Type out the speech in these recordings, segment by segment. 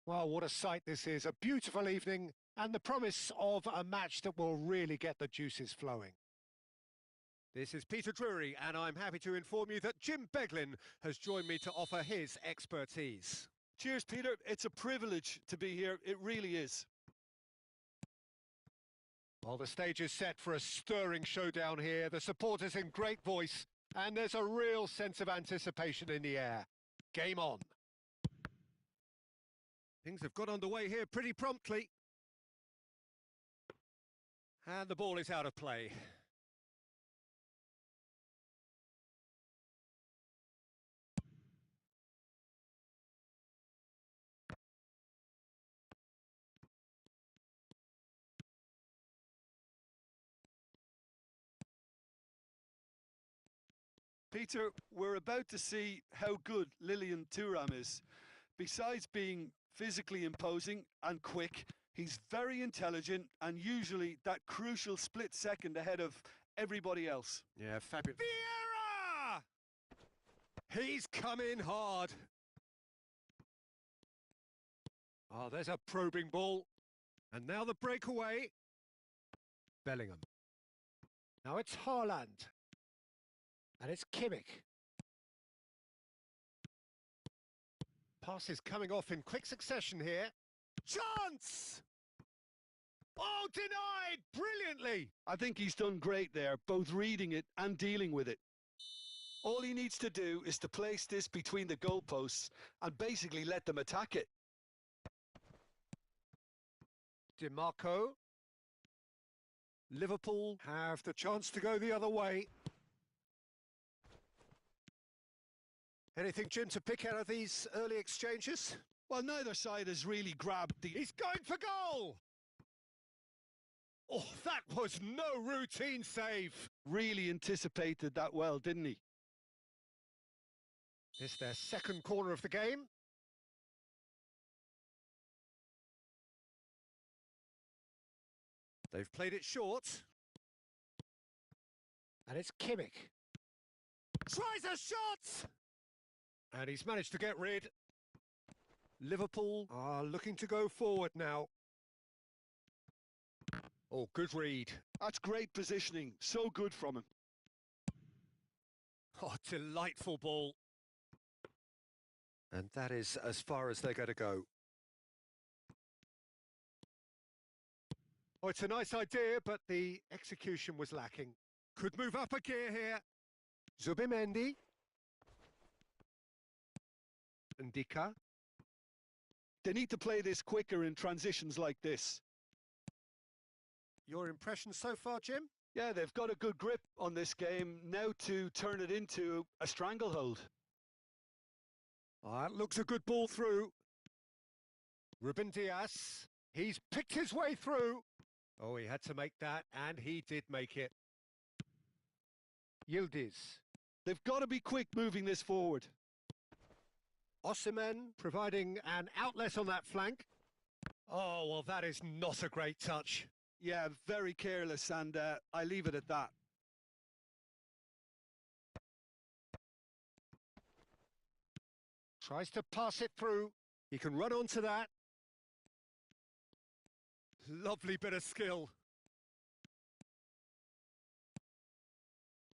Well, what a sight this is. A beautiful evening and the promise of a match that will really get the juices flowing. This is Peter Drury, and I'm happy to inform you that Jim Beglin has joined me to offer his expertise. Cheers, Peter. It's a privilege to be here. It really is. Well, the stage is set for a stirring showdown here. The supporters in great voice, and there's a real sense of anticipation in the air. Game on. Things have got underway here pretty promptly. And the ball is out of play. Peter, we're about to see how good H.an4e is. Besides being physically imposing and quick, he's very intelligent and usually that crucial split second ahead of everybody else. Yeah, fabulous. Vieira! He's come in hard. Oh, there's a probing ball. And now the breakaway. Bellingham. Now it's Haaland. And it's Kimmich. Passes coming off in quick succession here. Chance! Oh, denied! Brilliantly! I think he's done great there, both reading it and dealing with it. All he needs to do is to place this between the goalposts and basically let them attack it. DiMarco. Liverpool have the chance to go the other way. Anything, Jim, to pick out of these early exchanges? Well, neither side has really grabbed the... He's going for goal! Oh, that was no routine save. Really anticipated that well, didn't he? It's their second corner of the game. They've played it short. And it's Kimmich. Tries a shot! And he's managed to get rid. Liverpool are looking to go forward now. Oh, good read. That's great positioning. So good from him. Oh, delightful ball. And that is as far as they're going to go. Oh, it's a nice idea, but the execution was lacking. Could move up a gear here. Zubimendi. Ndika. They need to play this quicker in transitions like this. Your impression so far, Jim? Yeah, they've got a good grip on this game. Now to turn it into a stranglehold. Oh, that looks a good ball through. Ruben Dias. He's picked his way through. Oh, he had to make that, and he did make it. Yildiz. They've got to be quick moving this forward. Osimhen providing an outlet on that flank. Oh, well, that is not a great touch. Yeah, very careless, and I leave it at that. Tries to pass it through. He can run onto that. Lovely bit of skill.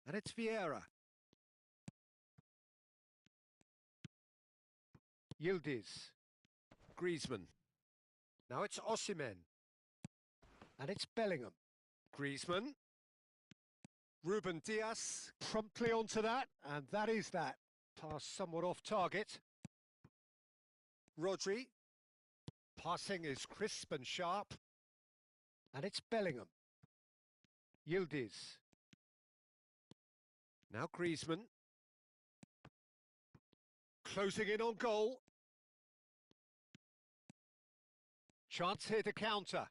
And it's Vieira. Yildiz. Griezmann. Now it's Osimhen. And it's Bellingham. Griezmann. Ruben Dias promptly onto that, and that is that. Pass somewhat off target. Rodri. Passing is crisp and sharp. And it's Bellingham. Yildiz. Now Griezmann. Closing in on goal. Chance here to counter.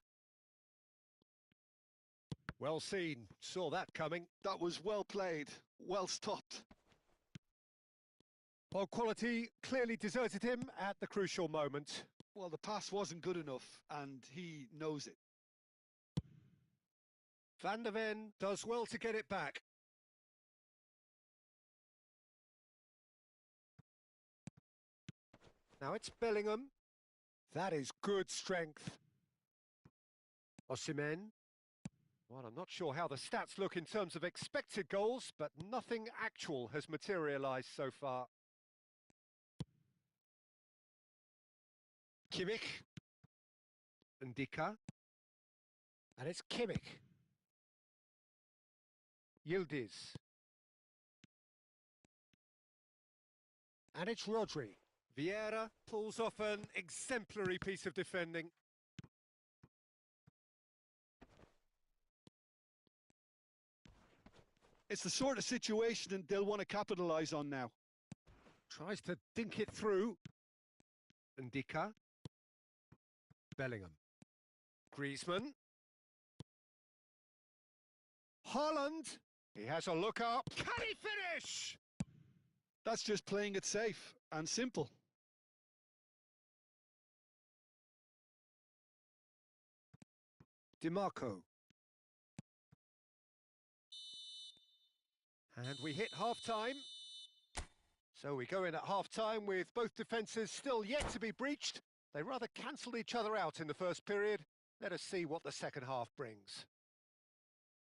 Well seen. Saw that coming. That was well played. Well stopped. Well, quality clearly deserted him at the crucial moment. Well, the pass wasn't good enough, and he knows it. Van der Ven does well to get it back. Now it's Bellingham. That is good strength. Osimhen. Well, I'm not sure how the stats look in terms of expected goals, but nothing actual has materialised so far. Kimmich. Ndika. And it's Kimmich. Yildiz. And it's Rodri. Vieira pulls off an exemplary piece of defending. It's the sort of situation they'll want to capitalise on now. Tries to dink it through. Ndika. Bellingham. Griezmann. Haaland. He has a look up. Can he finish? That's just playing it safe and simple. DiMarco. And we hit half-time. So we go in at half-time with both defences still yet to be breached. They rather cancelled each other out in the first period. Let us see what the second half brings.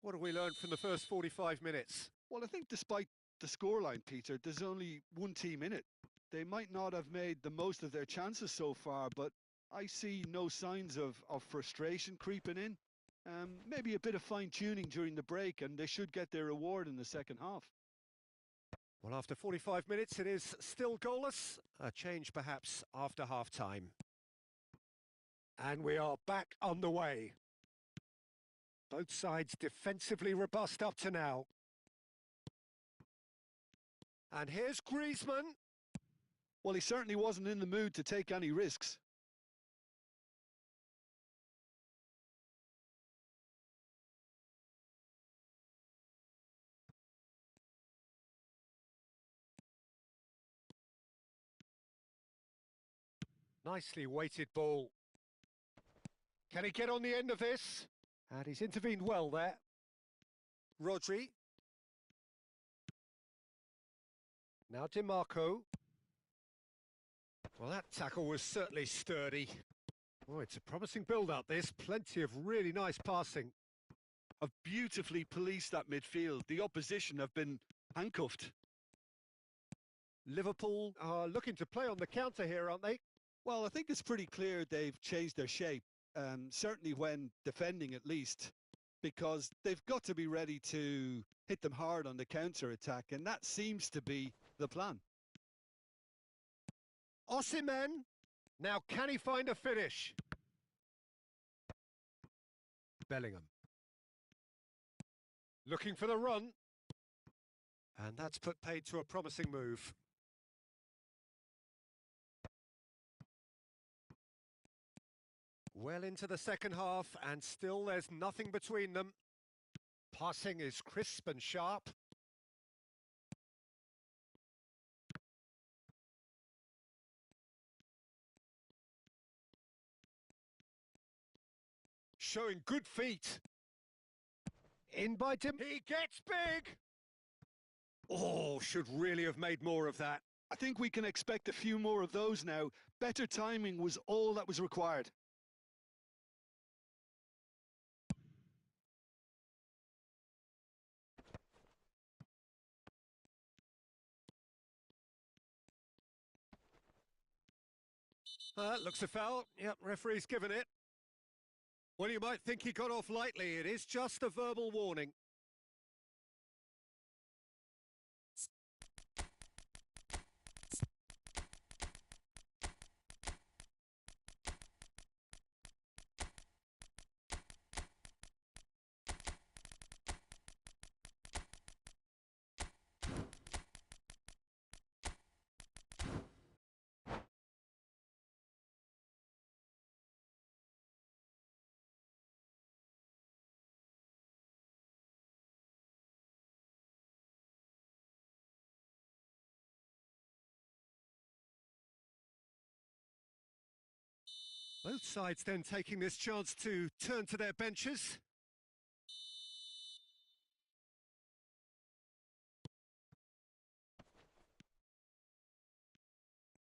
What have we learned from the first 45 minutes? Well, I think despite the scoreline, Peter, there's only one team in it. They might not have made the most of their chances so far, but I see no signs of frustration creeping in. Maybe a bit of fine-tuning during the break, and they should get their reward in the second half. Well, after 45 minutes, it is still goalless. A change, perhaps, after half-time. And we are back underway. Both sides defensively robust up to now. And here's Griezmann. Well, he certainly wasn't in the mood to take any risks. Nicely weighted ball. Can he get on the end of this? And he's intervened well there. Rodri. Now DiMarco. Well, that tackle was certainly sturdy. Oh, it's a promising build-up, this. Plenty of really nice passing. Have beautifully policed that midfield. The opposition have been handcuffed. Liverpool are looking to play on the counter here, aren't they? Well, I think it's pretty clear they've changed their shape, certainly when defending at least, because they've got to be ready to hit them hard on the counter-attack, and that seems to be the plan. Osimhen. Now, can he find a finish? Bellingham. Looking for the run. And that's put paid to a promising move. Well into the second half, and still there's nothing between them. Passing is crisp and sharp. Showing good feet. In by Tim. He gets big! Oh, should really have made more of that. I think we can expect a few more of those now. Better timing was all that was required. Looks a foul. Yep, referee's given it. Well, you might think he got off lightly. It is just a verbal warning. Both sides then taking this chance to turn to their benches.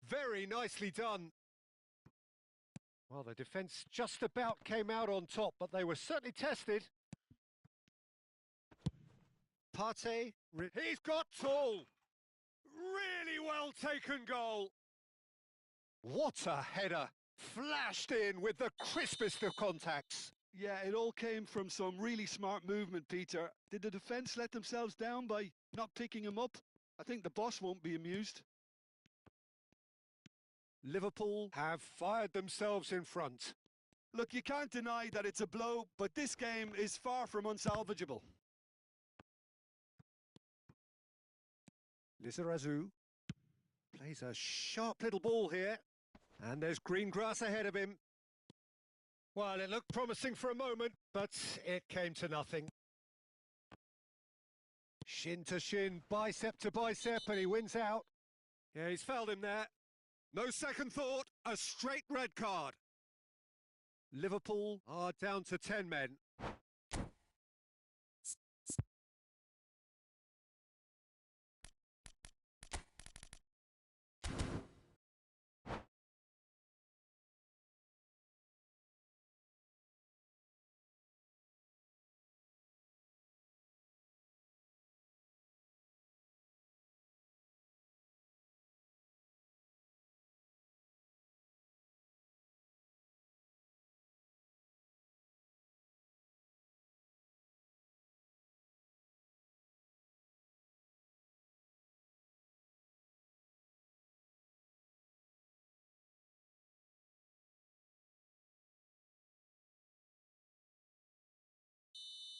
Very nicely done. Well, the defence just about came out on top, but they were certainly tested. Partey, he's got tall! Really well taken goal! What a header! Flashed in with the crispest of contacts. Yeah, it all came from some really smart movement, Peter. Did the defence let themselves down by not picking him up? I think the boss won't be amused. Liverpool have fired themselves in front. Look, you can't deny that it's a blow, but this game is far from unsalvageable. Lizarazu plays a sharp little ball here, and there's green grass ahead of him. Well, it looked promising for a moment, but it came to nothing. Shin to shin, bicep to bicep, and he wins out. Yeah, he's fouled him there. No second thought, a straight red card. Liverpool are down to 10 men.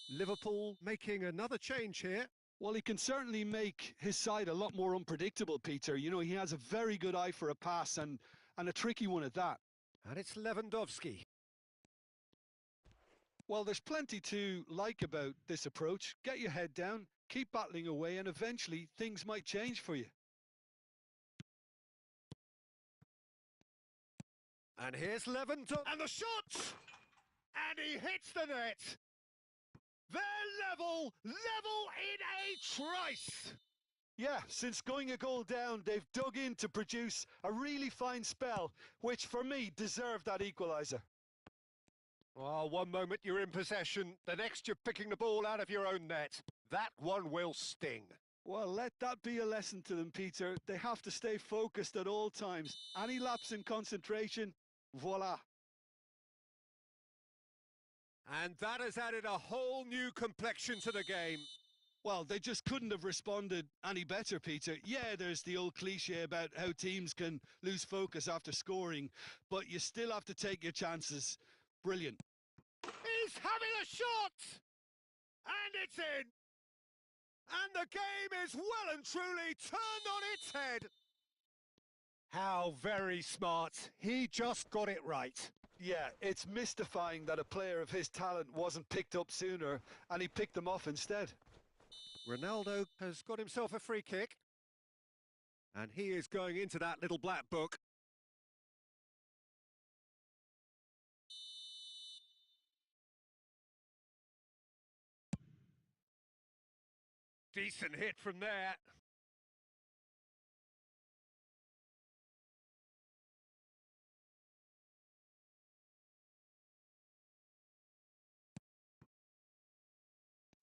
Liverpool making another change here. Well, he can certainly make his side a lot more unpredictable, Peter. You know, he has a very good eye for a pass and a tricky one at that. And it's Lewandowski. Well, there's plenty to like about this approach. Get your head down, keep battling away, and eventually things might change for you. And here's Lewandowski. And the shot! And he hits the net. They're level in a trice. Yeah, since going a goal down, they've dug in to produce a really fine spell, which for me deserved that equaliser. Oh, one moment you're in possession, the next you're picking the ball out of your own net. That one will sting. Well, let that be a lesson to them, Peter. They have to stay focused at all times. Any lapse in concentration, voila. And that has added a whole new complexion to the game. Well, they just couldn't have responded any better, Peter. Yeah, there's the old cliche about how teams can lose focus after scoring, but you still have to take your chances. Brilliant. He's having a shot! And it's in! And the game is well and truly turned on its head. How very smart. He just got it right. Yeah, it's mystifying that a player of his talent wasn't picked up sooner, and he picked them off instead. Ronaldo has got himself a free kick. And he is going into that little black book. Decent hit from there.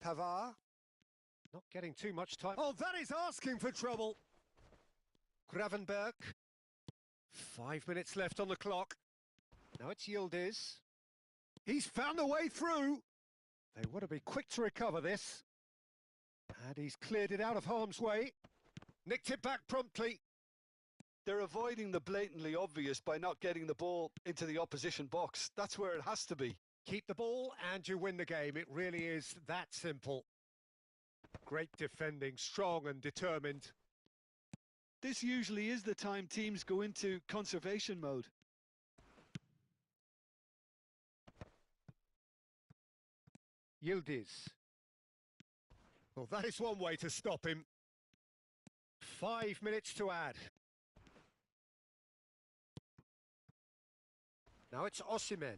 Pavard. Not getting too much time. Oh, that is asking for trouble. Gravenberg. 5 minutes left on the clock. Now it's Yildiz. He's found a way through. They want to be quick to recover this. And he's cleared it out of harm's way. Nicked it back promptly. They're avoiding the blatantly obvious by not getting the ball into the opposition box. That's where it has to be. Keep the ball and you win the game. It really is that simple. Great defending, strong and determined. This usually is the time teams go into conservation mode. Yildiz. Well, that is one way to stop him. 5 minutes to add. Now it's Osimhen.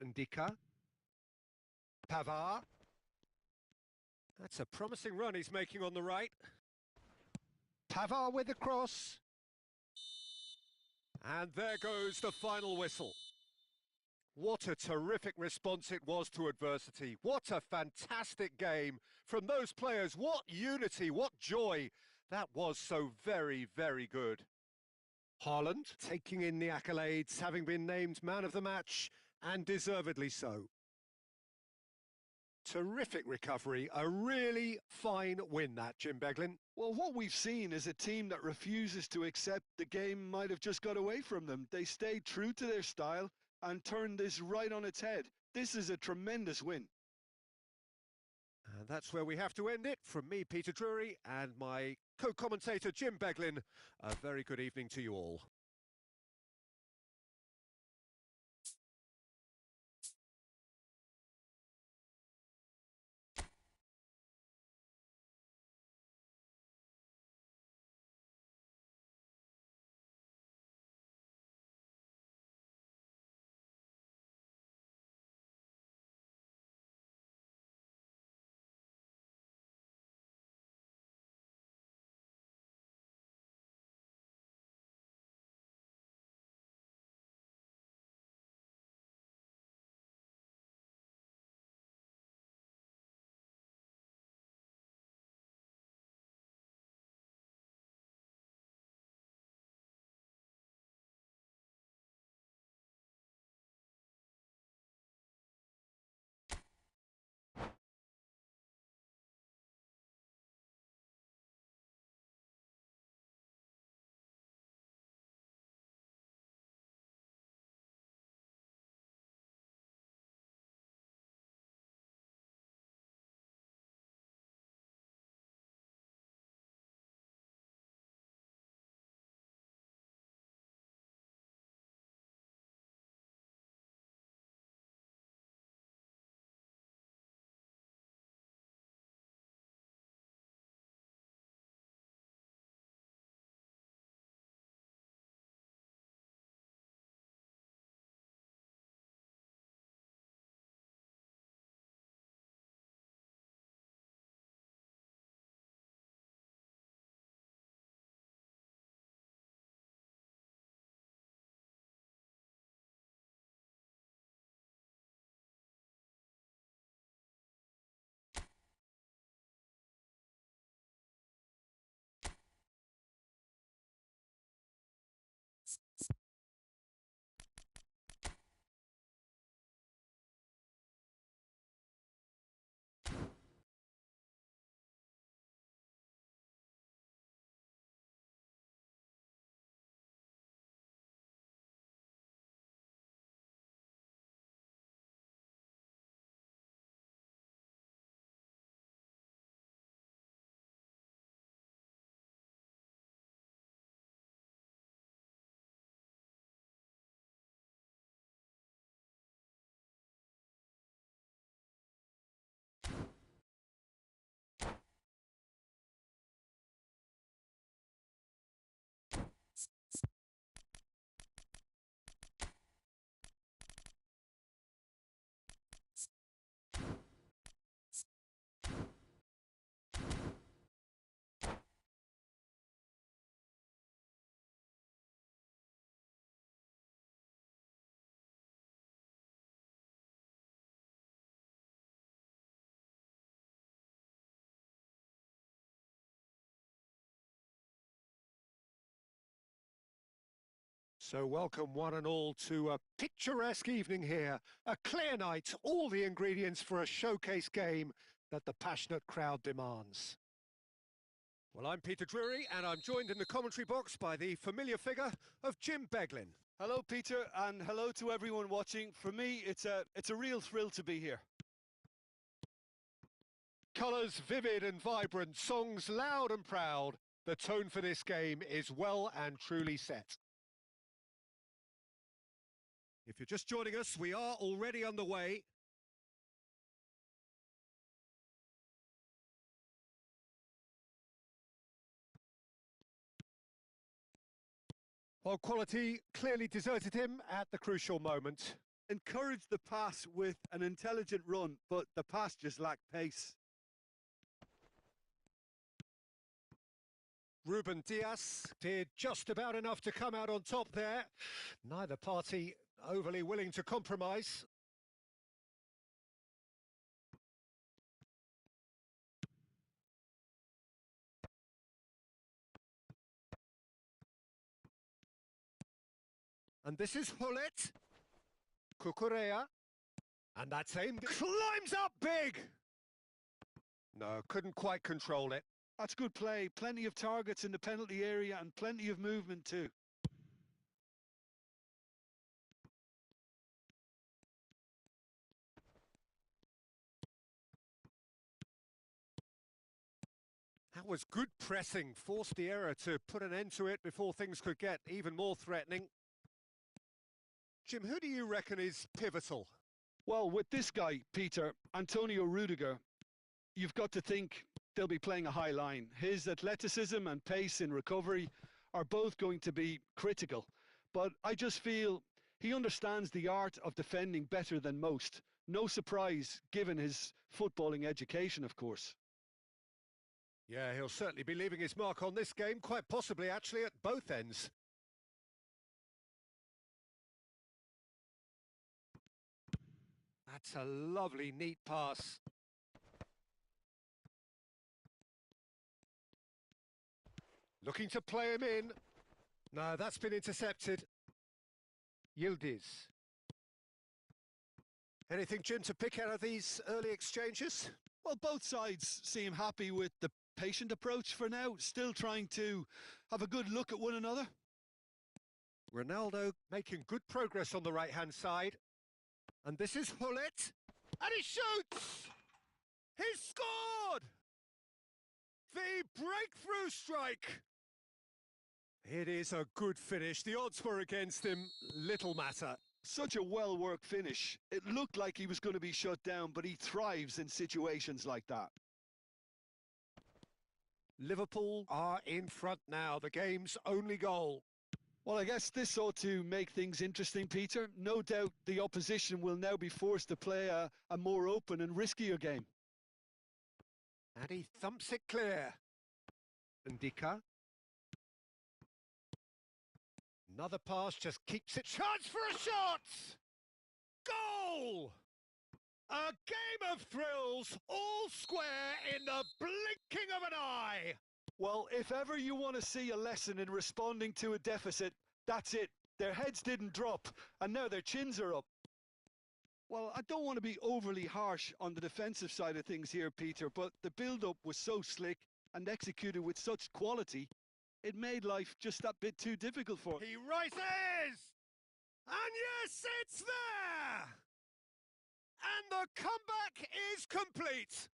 Ndika. Pavard. That's a promising run he's making on the right. Pavard with the cross. And there goes the final whistle. What a terrific response it was to adversity. What a fantastic game from those players. What unity, what joy. That was so very, very good. Haaland taking in the accolades, having been named man of the match, and deservedly so. Terrific recovery, a really fine win that, Jim Beglin. Well, what we've seen is a team that refuses to accept the game might have just got away from them. They stayed true to their style and turned this right on its head. This is a tremendous win. And that's where we have to end it. From me, Peter Drury, and my co-commentator, Jim Beglin, a very good evening to you all. So welcome one and all to a picturesque evening here, a clear night, all the ingredients for a showcase game that the passionate crowd demands. Well, I'm Peter Drury, and I'm joined in the commentary box by the familiar figure of Jim Beglin. Hello, Peter, and hello to everyone watching. For me, it's a real thrill to be here. Colours vivid and vibrant, songs loud and proud. The tone for this game is well and truly set. If you're just joining us, we are already underway. Well, quality clearly deserted him at the crucial moment. Encouraged the pass with an intelligent run, but the pass just lacked pace. Ruben Diaz did just about enough to come out on top there. Neither party overly willing to compromise. And this is Hullet. Cucurella. And that's aimed. Climbs up big! No, couldn't quite control it. That's good play. Plenty of targets in the penalty area and plenty of movement too. That was good pressing. Forced the error to put an end to it before things could get even more threatening. Jim, who do you reckon is pivotal? Well, with this guy, Peter, Antonio Rudiger, you've got to think they'll be playing a high line. His athleticism and pace in recovery are both going to be critical. But I just feel he understands the art of defending better than most. No surprise, given his footballing education, of course. Yeah, he'll certainly be leaving his mark on this game, quite possibly actually at both ends. That's a lovely, neat pass. Looking to play him in. No, that's been intercepted. Yildiz. Anything, Jim, to pick out of these early exchanges? Well, both sides seem happy with the patient approach for now, still trying to have a good look at one another. Ronaldo making good progress on the right-hand side. And this is Hullet. And he shoots! He's scored! The breakthrough strike! It is a good finish. The odds were against him. Little matter. Such a well-worked finish. It looked like he was going to be shut down, but he thrives in situations like that. Liverpool are in front now. The game's only goal. Well, I guess this ought to make things interesting, Peter. No doubt the opposition will now be forced to play a more open and riskier game. And he thumps it clear. Ndika. Another pass just keeps it. Chance for a shot! Goal! A game of thrills, all square in the blinking of an eye. Well, if ever you want to see a lesson in responding to a deficit, that's it. Their heads didn't drop, and now their chins are up. Well, I don't want to be overly harsh on the defensive side of things here, Peter, but the build-up was so slick and executed with such quality, it made life just that bit too difficult for him. He rises! And yes, it's there! And the comeback is complete.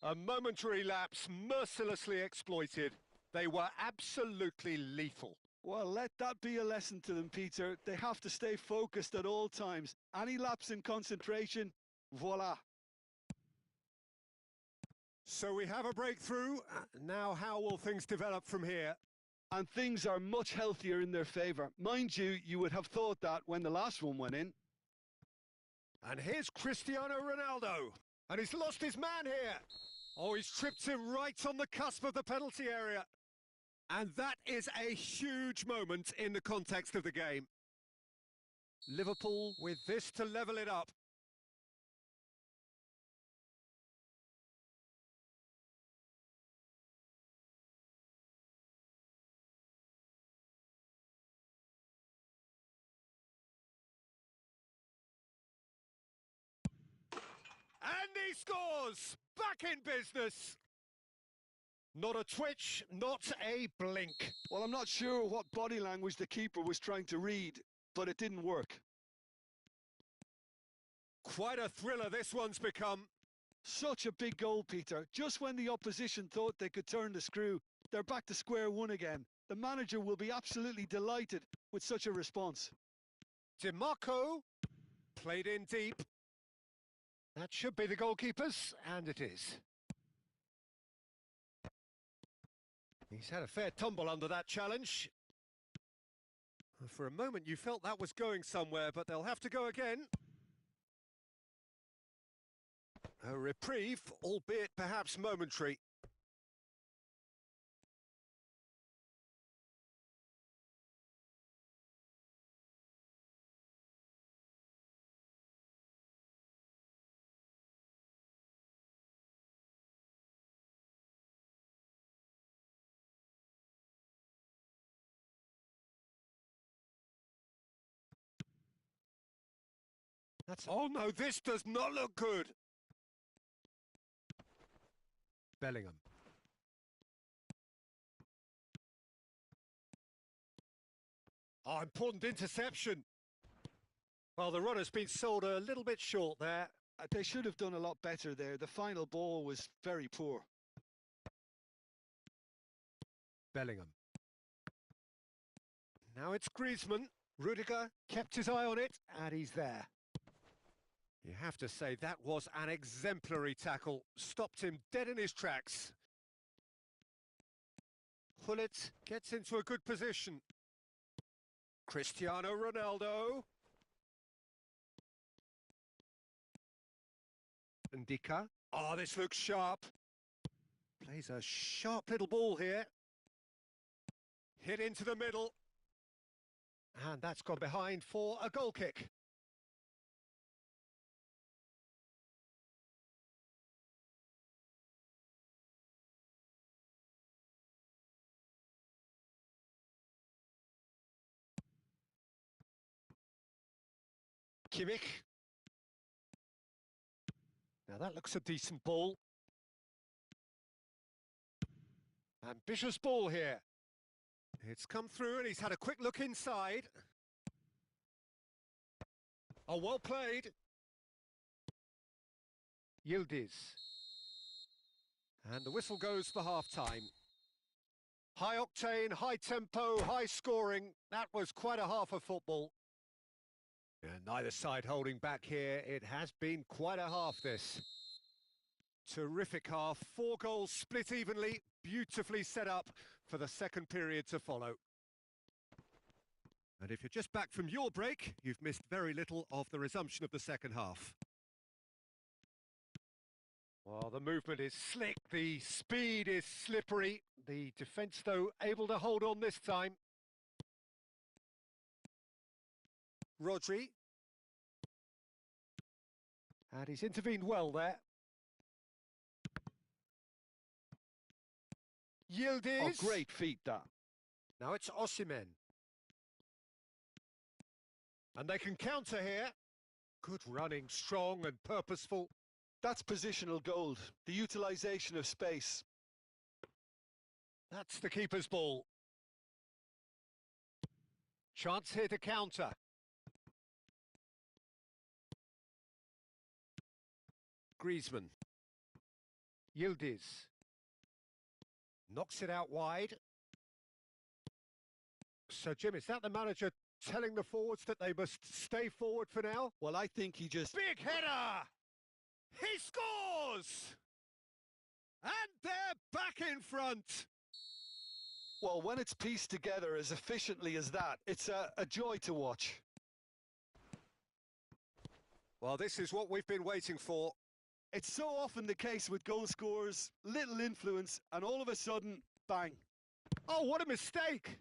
A momentary lapse mercilessly exploited. They were absolutely lethal. Well, let that be a lesson to them, Peter. They have to stay focused at all times. Any lapse in concentration, voila. So we have a breakthrough. Now how will things develop from here? And things are much healthier in their favour. Mind you, you would have thought that when the last one went in. And here's Cristiano Ronaldo. And he's lost his man here. Oh, he's tripped him right on the cusp of the penalty area. And that is a huge moment in the context of the game. Liverpool with this to level it up. And he scores! Back in business! Not a twitch, not a blink. Well, I'm not sure what body language the keeper was trying to read, but it didn't work. Quite a thriller this one's become. Such a big goal, Peter. Just when the opposition thought they could turn the screw, they're back to square one again. The manager will be absolutely delighted with such a response. DiMarco played in deep. That should be the goalkeepers, and it is. He's had a fair tumble under that challenge. For a moment you felt that was going somewhere, but they'll have to go again. A reprieve, albeit perhaps momentary. Oh no, this does not look good. Bellingham. Oh, important interception. Well, the runner's been sold a little bit short there. They should have done a lot better there. The final ball was very poor. Bellingham. Now it's Griezmann. Rudiger kept his eye on it, and he's there. You have to say that was an exemplary tackle. Stopped him dead in his tracks. Hullet gets into a good position. Cristiano Ronaldo. Ndika. Oh, this looks sharp. Plays a sharp little ball here. Hit into the middle. And that's gone behind for a goal kick. Kimmich. Now that looks a decent ball. Ambitious ball here. It's come through and he's had a quick look inside. Oh, well played. Yildiz. And the whistle goes for half-time. High octane, high tempo, high scoring. That was quite a half of football. And neither side holding back here. It has been quite a half, this. Terrific half. 4 goals split evenly. Beautifully set up for the second period to follow. And if you're just back from your break, you've missed very little of the resumption of the second half. Well, the movement is slick, the speed is slippery. The defence, though, able to hold on this time. Rodri. And he's intervened well there. Yildiz. Oh, great feat, that. Now it's Osimhen. And they can counter here. Good running, strong and purposeful. That's positional gold, the utilisation of space. That's the keeper's ball. Chance here to counter. Griezmann. Yildiz. Knocks it out wide. So, Jim, is that the manager telling the forwards that they must stay forward for now? Well, I think he just... Big header! He scores! And they're back in front! Well, when it's pieced together as efficiently as that, it's a joy to watch. Well, this is what we've been waiting for. It's so often the case with goal scorers, little influence, and all of a sudden, bang. Oh, what a mistake!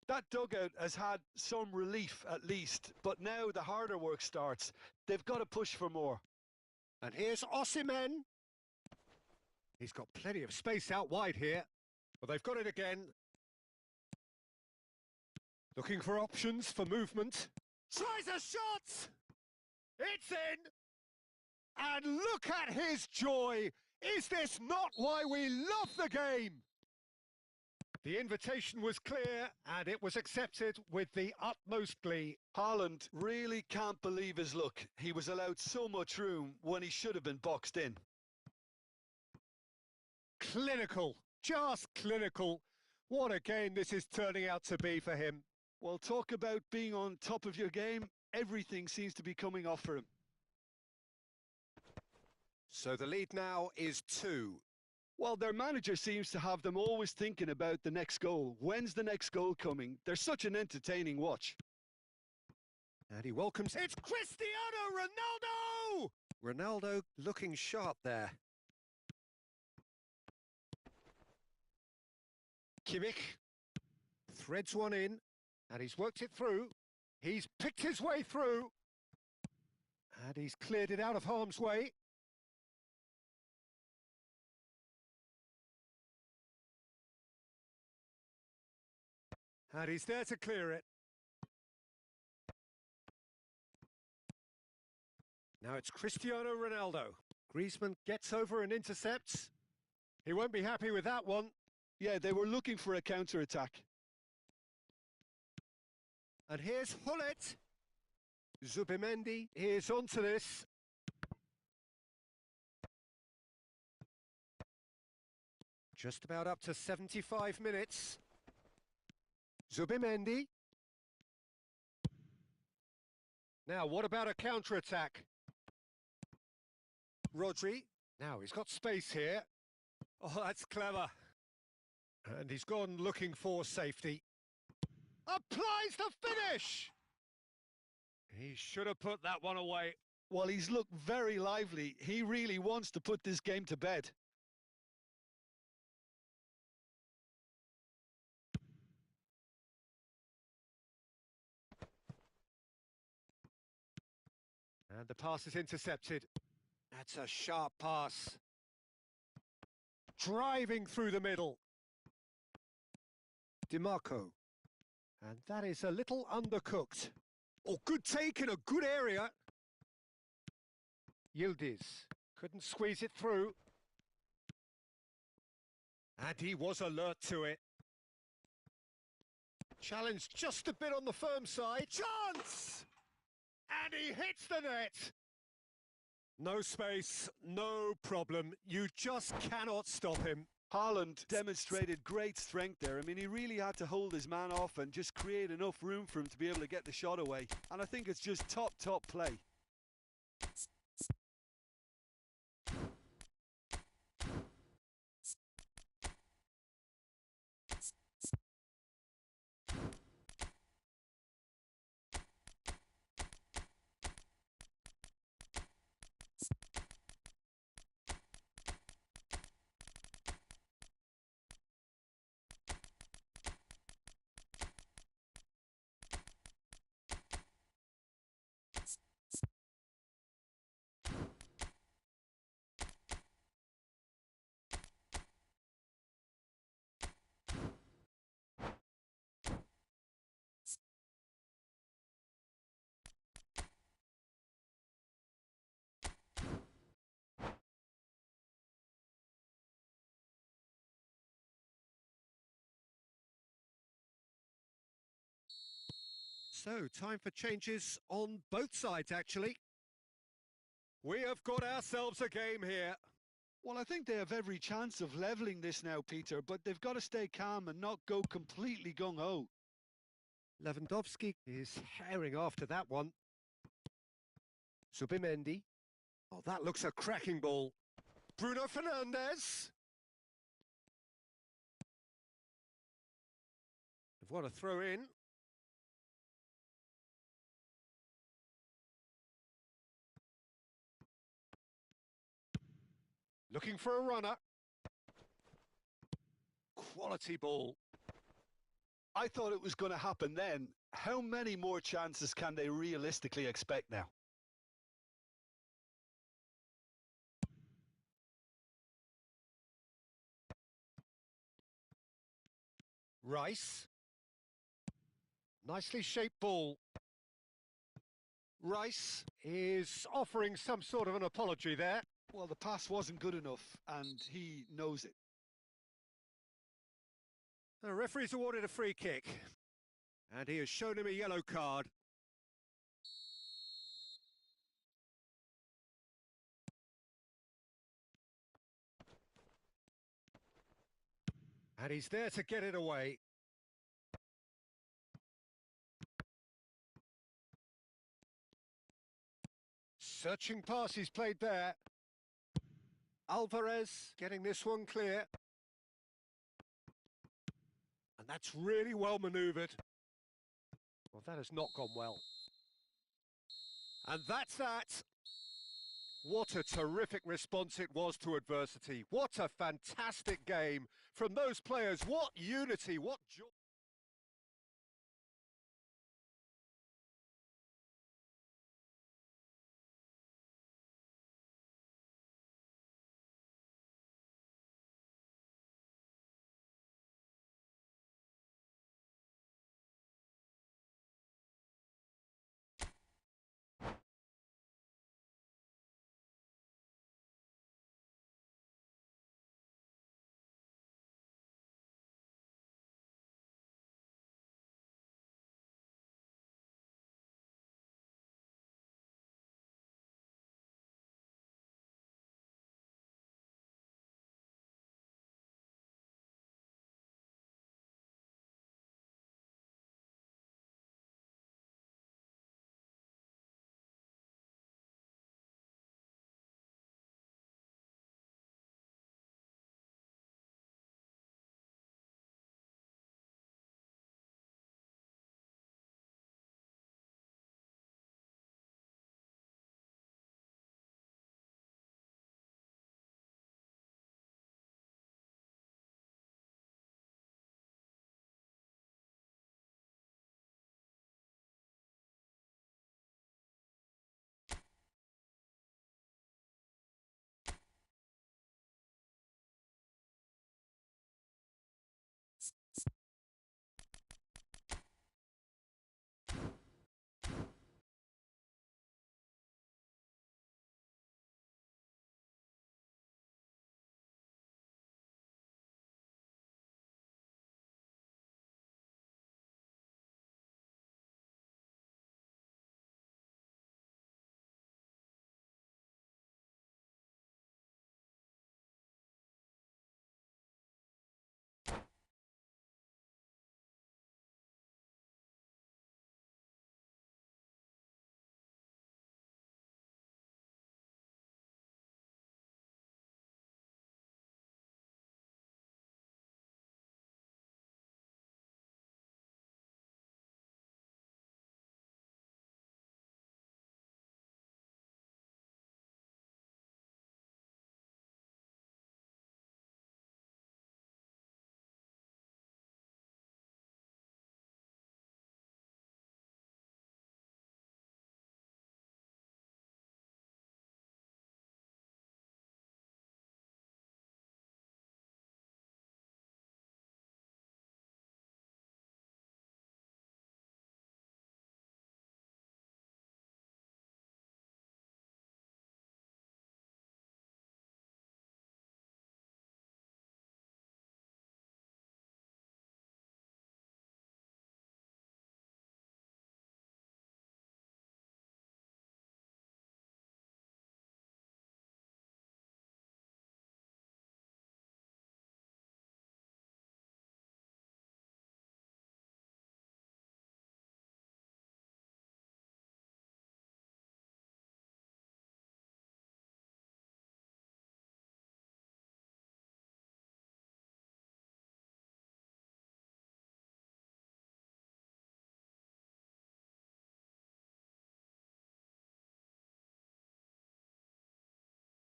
That dugout has had some relief at least, but now the harder work starts. They've got to push for more. And here's Osimhen. He's got plenty of space out wide here. But they've got it again. Looking for options for movement. Tries a shot! It's in! And look at his joy! Is this not why we love the game? The invitation was clear, and it was accepted with the utmost glee. Haaland really can't believe his luck. He was allowed so much room when he should have been boxed in. Clinical, just clinical. What a game this is turning out to be for him. Well, talk about being on top of your game. Everything seems to be coming off for him. So the lead now is 2. Well, their manager seems to have them always thinking about the next goal. When's the next goal coming? They're such an entertaining watch. And he welcomes... It's Cristiano Ronaldo! Ronaldo looking sharp there. Kimmich threads one in, and he's worked it through. He's picked his way through. And he's cleared it out of harm's way. And he's there to clear it. Now it's Cristiano Ronaldo. Griezmann gets over and intercepts. He won't be happy with that one. Yeah, they were looking for a counter-attack. And here's Hullet. Zubimendi is onto this. Just about up to 75 minutes. Zubimendi. Now, what about a counter-attack? Rodri. Now, he's got space here. Oh, that's clever. And he's gone looking for safety. Applies the finish! He should have put that one away. Well, he's looked very lively. He really wants to put this game to bed. And the pass is intercepted. That's a sharp pass. Driving through the middle. DiMarco. And that is a little undercooked. Oh, good take in a good area. Yildiz couldn't squeeze it through. And he was alert to it. Challenge just a bit on the firm side. Chance! And he hits the net. No space, no problem. You just cannot stop him. Haaland demonstrated great strength there. I mean, he really had to hold his man off and just create enough room for him to be able to get the shot away. And I think it's just top play. So, time for changes on both sides, actually. We have got ourselves a game here. Well, I think they have every chance of levelling this now, Peter, but they've got to stay calm and not go completely gung-ho. Lewandowski is herring after that one. Zubimendi. Oh, that looks a cracking ball. Bruno Fernandes. What a throw in. Looking for a runner. Quality ball. I thought it was going to happen then. How many more chances can they realistically expect now? Rice. Nicely shaped ball. Rice is offering some sort of an apology there. Well, the pass wasn't good enough, and he knows it. The referee's awarded a free kick, and he has shown him a yellow card. And he's there to get it away. Searching pass he's played there. Alvarez getting this one clear. And that's really well manoeuvred. Well, that has not gone well. And that's that. What a terrific response it was to adversity. What a fantastic game from those players. What unity, what joy.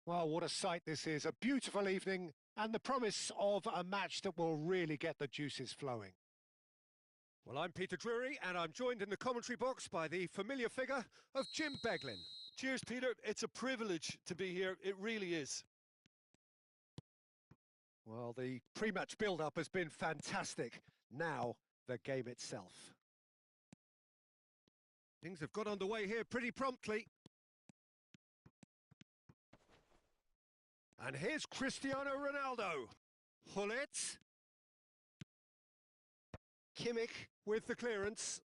Well, what a sight this is. A beautiful evening and the promise of a match that will really get the juices flowing. Well, I'm Peter Drury, and I'm joined in the commentary box by the familiar figure of Jim Beglin. Cheers, Peter. It's a privilege to be here. It really is. Well, the pre-match build-up has been fantastic. Now, the game itself. Things have got underway here pretty promptly. And here's Cristiano Ronaldo. Hullet. Kimmich with the clearance.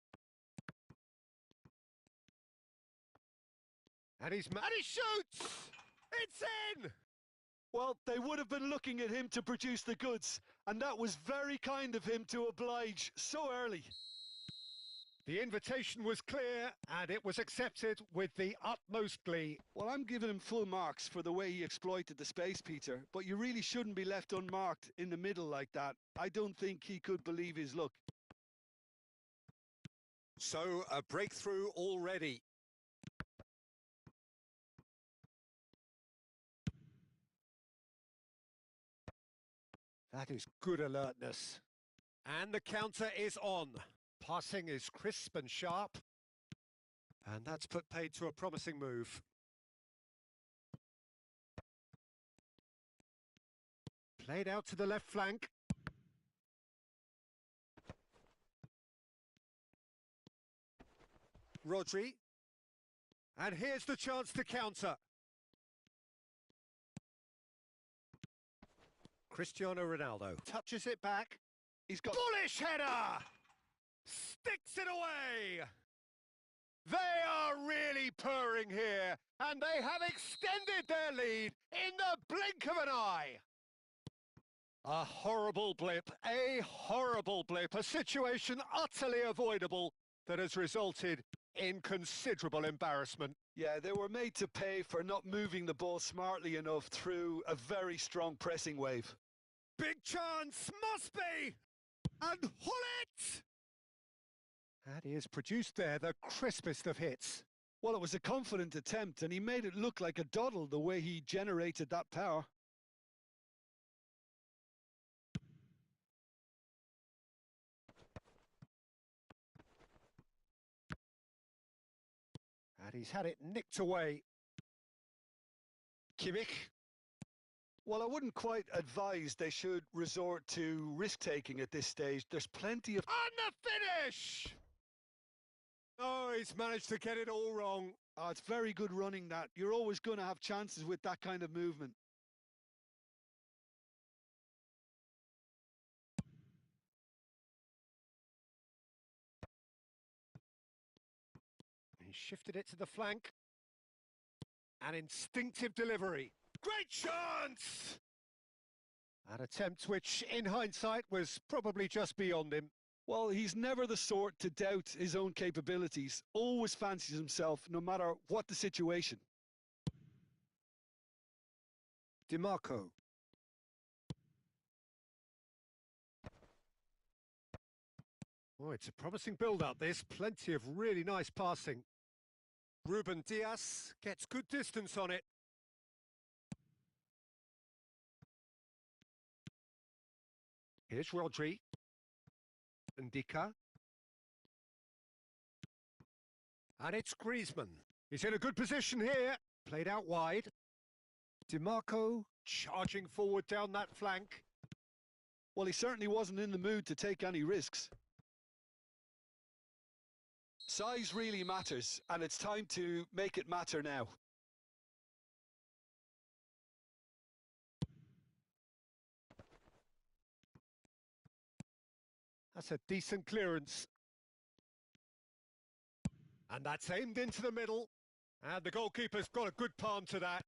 And he shoots! It's in! Well, they would have been looking at him to produce the goods, and that was very kind of him to oblige so early. The invitation was clear, and it was accepted with the utmost glee. Well, I'm giving him full marks for the way he exploited the space, Peter, but you really shouldn't be left unmarked in the middle like that. I don't think he could believe his luck. So, a breakthrough already. That is good alertness. And the counter is on. Passing is crisp and sharp. And that's put paid to a promising move. Played out to the left flank. Rodri. And here's the chance to counter. Cristiano Ronaldo touches it back. He's got bullish header! Sticks it away! They are really purring here, and they have extended their lead in the blink of an eye. A horrible blip, a situation utterly avoidable that has resulted in considerable embarrassment. Yeah, they were made to pay for not moving the ball smartly enough through a very strong pressing wave. Big chance, must be! And Hullet! And he has produced there the crispest of hits. Well, it was a confident attempt, and he made it look like a doddle the way he generated that power. And he's had it nicked away. Kimmich. Well, I wouldn't quite advise they should resort to risk-taking at this stage. There's plenty of... On the finish! Oh, he's managed to get it all wrong. Oh, it's very good running, that. You're always going to have chances with that kind of movement. He shifted it to the flank. An instinctive delivery. Great chance! An attempt which, in hindsight, was probably just beyond him. Well, he's never the sort to doubt his own capabilities. Always fancies himself, no matter what the situation. DiMarco. Oh, it's a promising build-up, this. Plenty of really nice passing. Ruben Dias gets good distance on it. Here's Rodri. Ndika. And it's Griezmann. He's in a good position here. Played out wide. DiMarco charging forward down that flank. Well, he certainly wasn't in the mood to take any risks. Size really matters, and it's time to make it matter now. That's a decent clearance. And that's aimed into the middle. And the goalkeeper's got a good palm to that.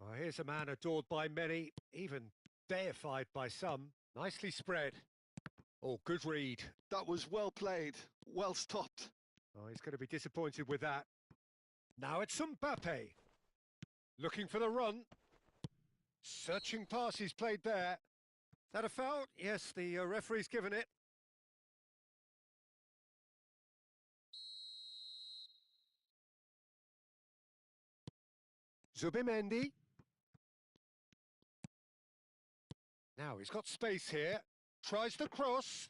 Oh, here's a man adored by many, even deified by some. Nicely spread. Oh, good read. That was well played, well stopped. Oh, he's going to be disappointed with that. Now it's Mbappe. Looking for the run. Searching pass he's played there. Is that a foul? Yes, the referee's given it. Zubimendi. Now he's got space here. Tries the cross.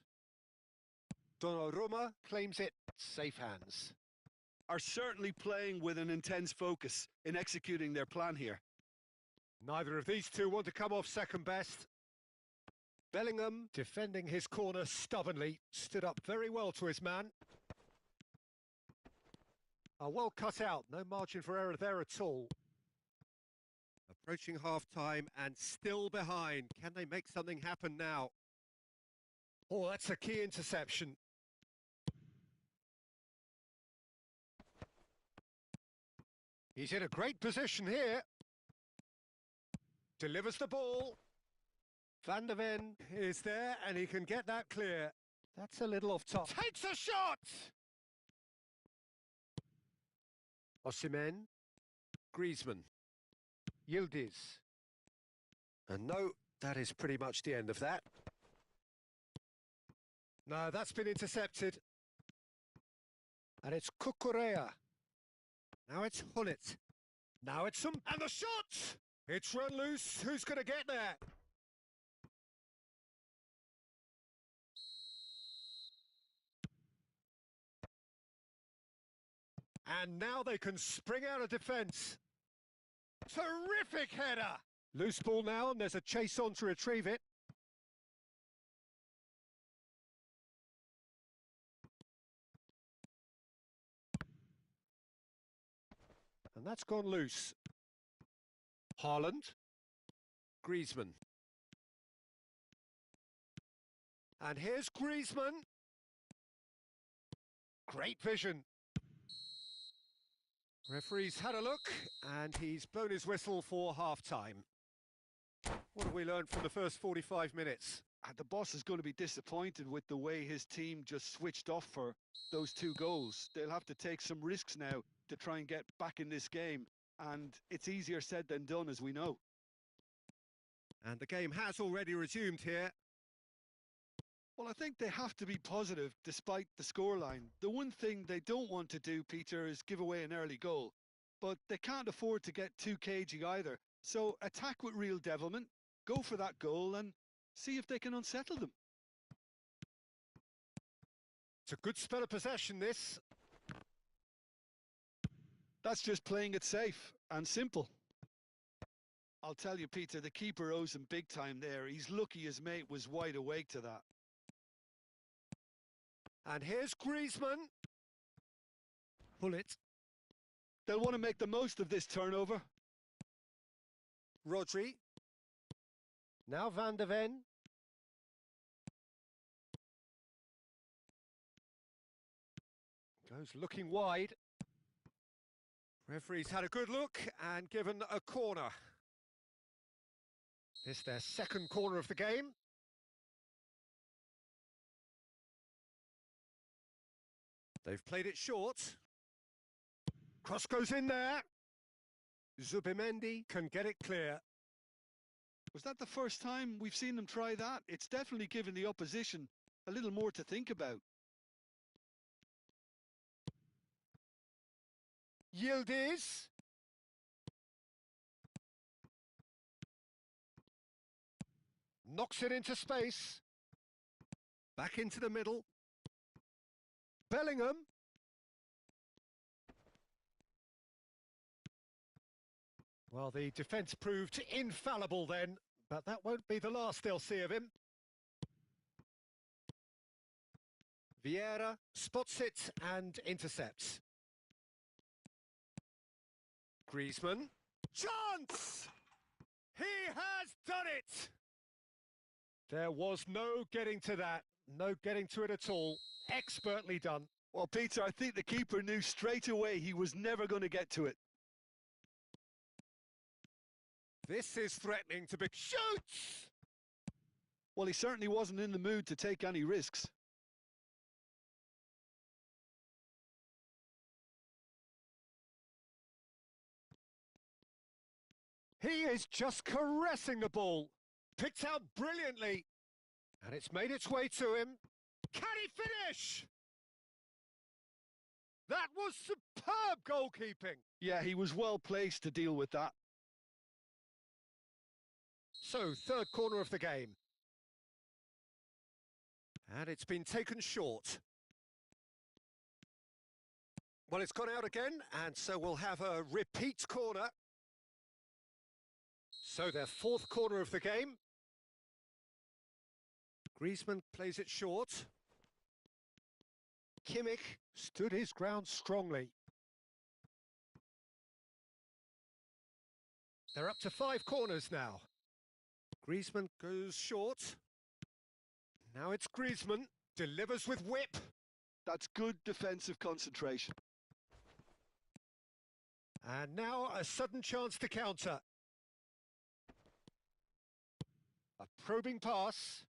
Donnarumma claims it. Safe hands. Are certainly playing with an intense focus in executing their plan here. Neither of these two want to come off second best. Bellingham, defending his corner stubbornly, stood up very well to his man. Well cut out, no margin for error there at all. Approaching half-time and still behind. Can they make something happen now? Oh, that's a key interception. He's in a great position here. Delivers the ball. Van der Ven is there and he can get that clear. That's a little off top. Takes a shot! Osimhen. Griezmann. Yildiz. And no, that is pretty much the end of that. No, that's been intercepted. And it's Cucurella. Now it's Hullet. Now it's some... And the shot! It's run loose. Who's going to get there? And now they can spring out of defence. Terrific header! Loose ball now, and there's a chase on to retrieve it. And that's gone loose. Haaland. Griezmann. And here's Griezmann. Great vision. Referee's had a look, and he's blown his whistle for half-time. What have we learned from the first 45 minutes? The boss is going to be disappointed with the way his team just switched off for those two goals. They'll have to take some risks now to try and get back in this game, and it's easier said than done, as we know. And the game has already resumed here. Well, I think they have to be positive despite the scoreline. The one thing they don't want to do, Peter, is give away an early goal. But they can't afford to get too cagey either. So attack with real devilment, go for that goal and see if they can unsettle them. It's a good spell of possession, this. That's just playing it safe and simple. I'll tell you, Peter, the keeper owes him big time there. He's lucky his mate was wide awake to that. And here's Griezmann. Hullet. They'll want to make the most of this turnover. Rodri. Now Van der Ven. Goes looking wide. Referee's had a good look and given a corner. This their second corner of the game. They've played it short. Cross goes in there. Zubimendi can get it clear. Was that the first time we've seen them try that? It's definitely given the opposition a little more to think about. Yildiz. Knocks it into space. Back into the middle. Bellingham. Well, the defence proved infallible then, but that won't be the last they'll see of him. Vieira spots it and intercepts. Griezmann. Chance! He has done it! There was no getting to that. No getting to it at all. Expertly done. Well, Peter, I think the keeper knew straight away he was never going to get to it. This is threatening to be... Shoots! Well, he certainly wasn't in the mood to take any risks. He is just caressing the ball. Picked out brilliantly. And it's made its way to him. Can he finish? That was superb goalkeeping. Yeah, he was well placed to deal with that. So, third corner of the game. And it's been taken short. Well, it's gone out again, and so we'll have a repeat corner. So their fourth corner of the game. Griezmann plays it short. Kimmich stood his ground strongly. They're up to 5 corners now. Griezmann goes short. Now it's Griezmann, delivers with whip. That's good defensive concentration. And now a sudden chance to counter. A probing pass.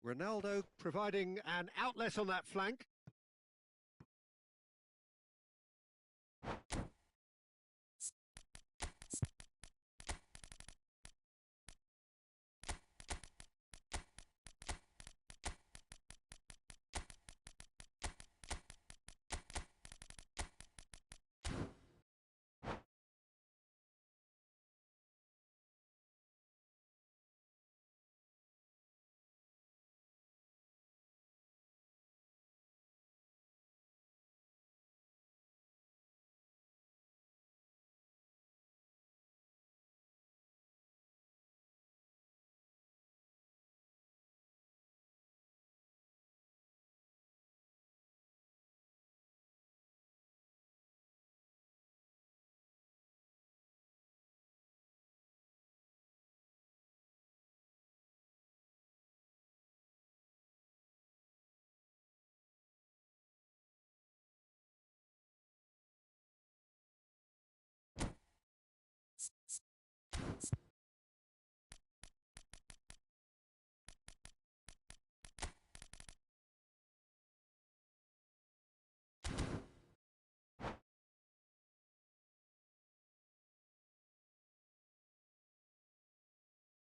Ronaldo providing an outlet on that flank.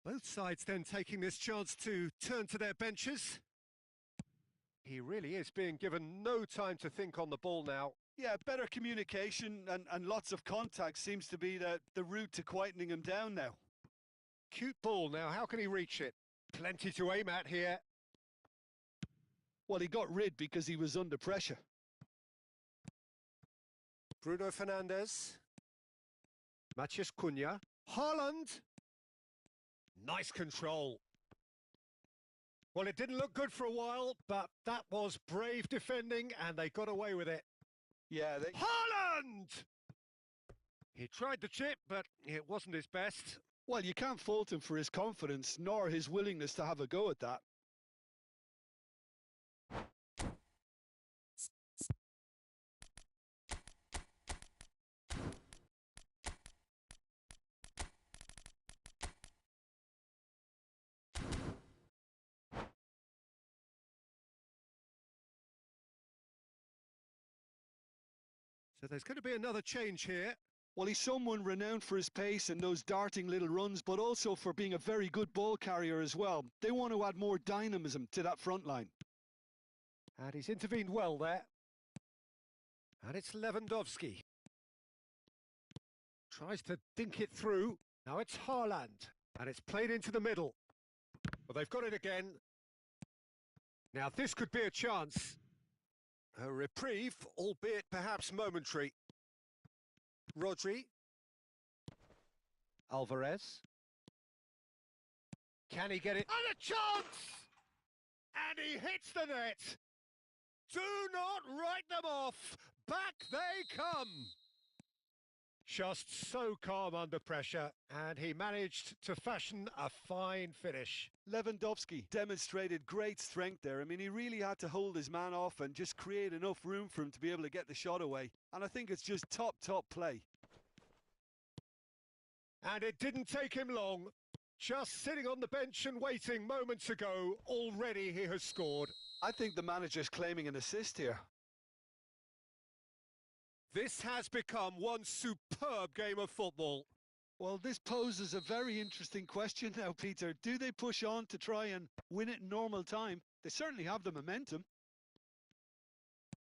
Both sides then taking this chance to turn to their benches. He really is being given no time to think on the ball now. Yeah, better communication and lots of contact seems to be the route to quietening him down now. Cute ball now, how can he reach it? Plenty to aim at here. Well, he got rid because he was under pressure. Bruno Fernandes. Matheus Cunha. Haaland. Nice control. Well, it didn't look good for a while, but that was brave defending, and they got away with it. Yeah, Haaland! He tried the chip, but it wasn't his best. Well, you can't fault him for his confidence, nor his willingness to have a go at that. So there's going to be another change here. Well, he's someone renowned for his pace and those darting little runs, but also for being a very good ball carrier as well. They want to add more dynamism to that front line. And he's intervened well there. And it's Lewandowski. Tries to dink it through. Now it's Haaland. And it's played into the middle. Well, they've got it again. Now this could be a chance. A reprieve, albeit perhaps momentary. Rodri. Alvarez. Can he get it? And a chance! And he hits the net. Do not write them off. Back they come. Just so calm under pressure, and he managed to fashion a fine finish. Lewandowski demonstrated great strength there. I mean, he really had to hold his man off and just create enough room for him to be able to get the shot away. And I think it's just top play. And it didn't take him long. Just sitting on the bench and waiting moments ago, already he has scored. I think the manager's claiming an assist here. This has become one superb game of football. Well, this poses a very interesting question now, Peter. Do they push on to try and win it in normal time? They certainly have the momentum.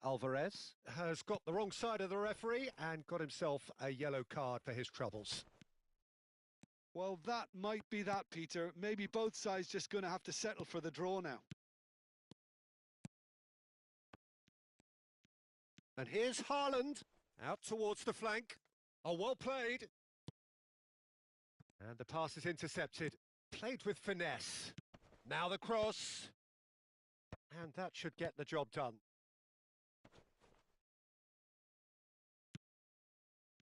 Alvarez has got the wrong side of the referee and got himself a yellow card for his troubles. Well, that might be that, Peter. Maybe both sides just going to have to settle for the draw now. And here's Haaland, out towards the flank. Oh, well played. And the pass is intercepted. Played with finesse. Now the cross. And that should get the job done.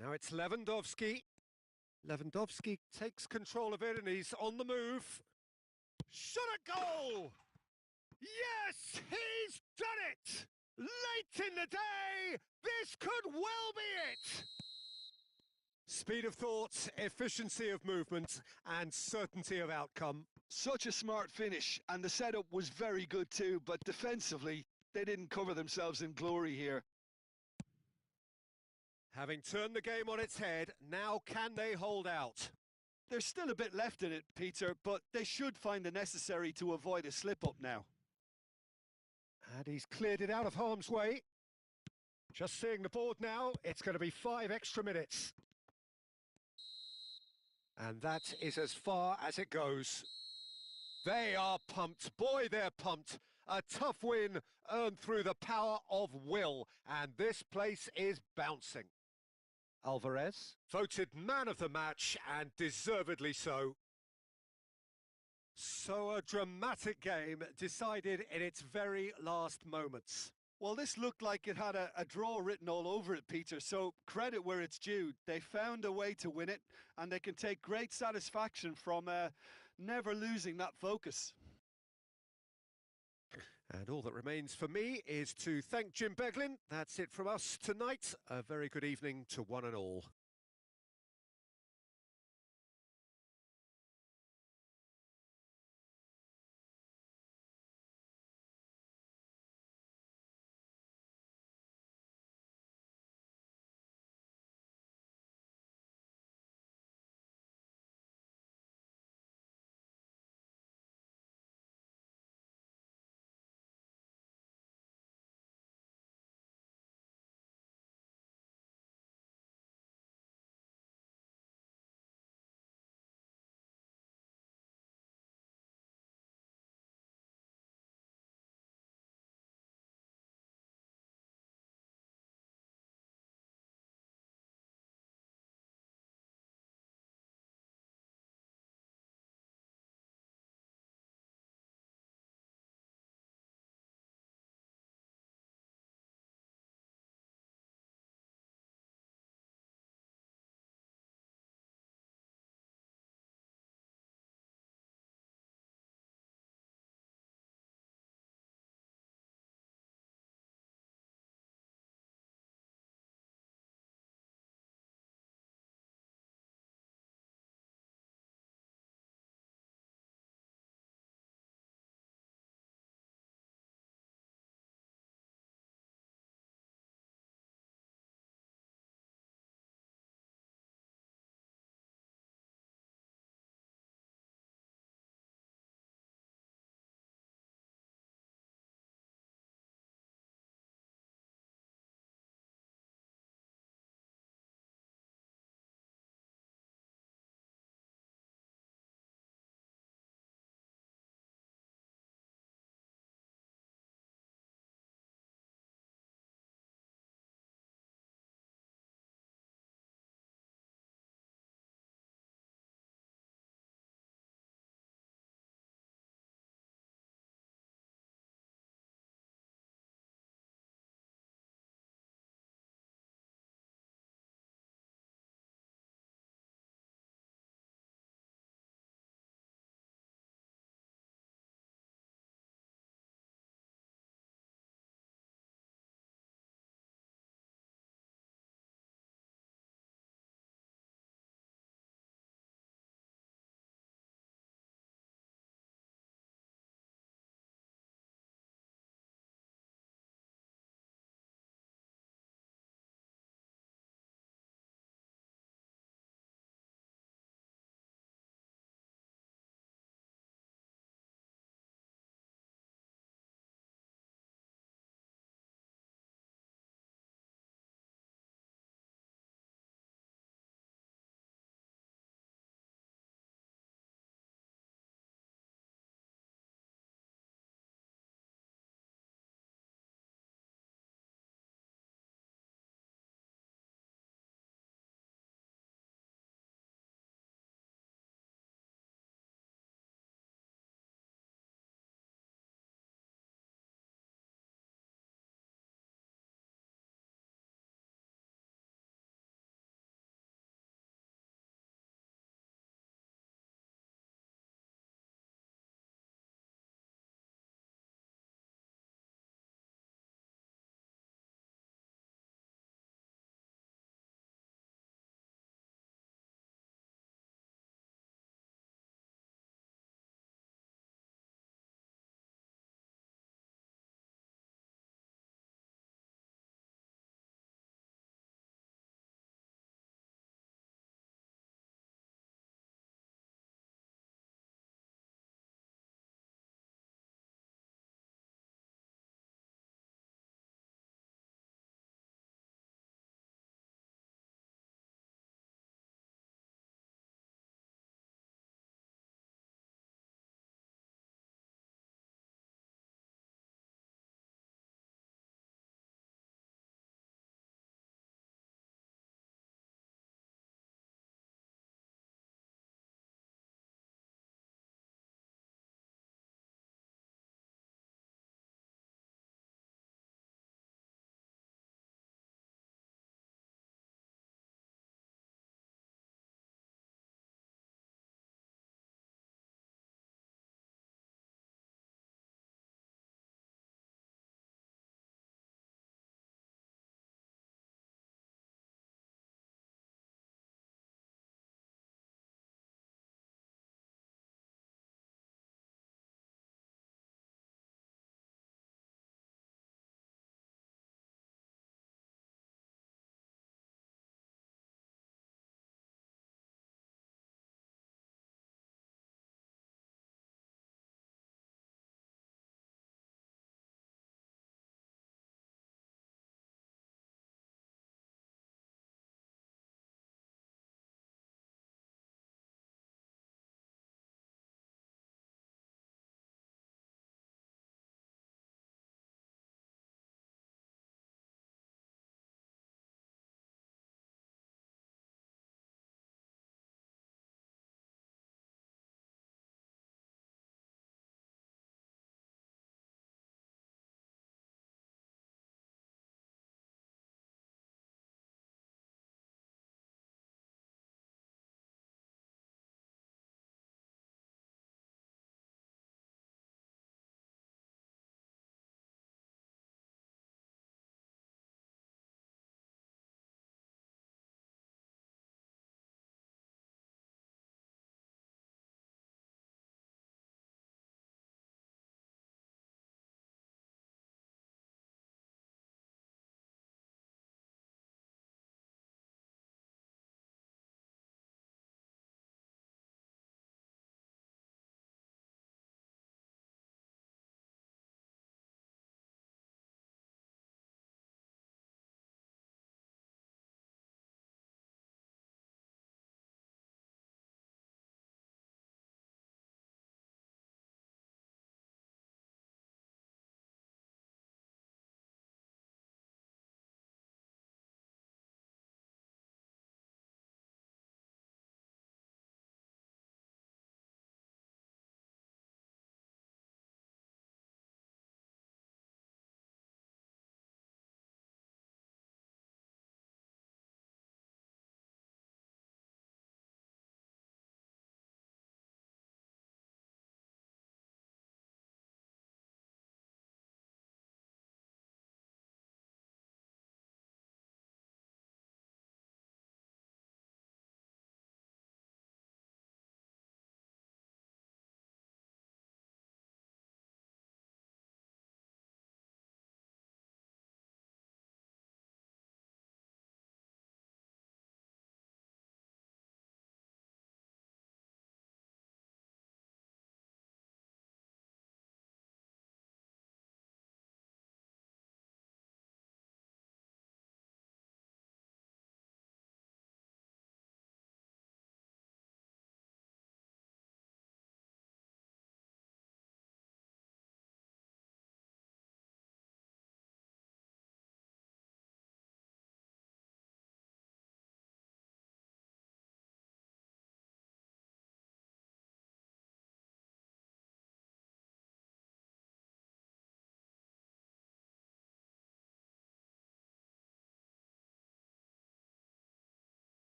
Now it's Lewandowski. Lewandowski takes control of it and he's on the move. Shot a goal! Yes, he's done it! Late in the day, this could well be it! Speed of thought, efficiency of movement and certainty of outcome. Such a smart finish, and the setup was very good too, but defensively, they didn't cover themselves in glory here. Having turned the game on its head, now can they hold out? There's still a bit left in it, Peter, but they should find the necessary to avoid a slip-up now. And he's cleared it out of harm's way. Just seeing the board now, it's going to be 5 extra minutes. And that is as far as it goes. They are pumped. Boy, they're pumped. A tough win earned through the power of will. And this place is bouncing. Alvarez, voted man of the match, and deservedly so. So a dramatic game decided in its very last moments. Well, this looked like it had a draw written all over it, Peter, so credit where it's due. They found a way to win it, and they can take great satisfaction from never losing that focus. And all that remains for me is to thank Jim Beglin. That's it from us tonight. A very good evening to one and all.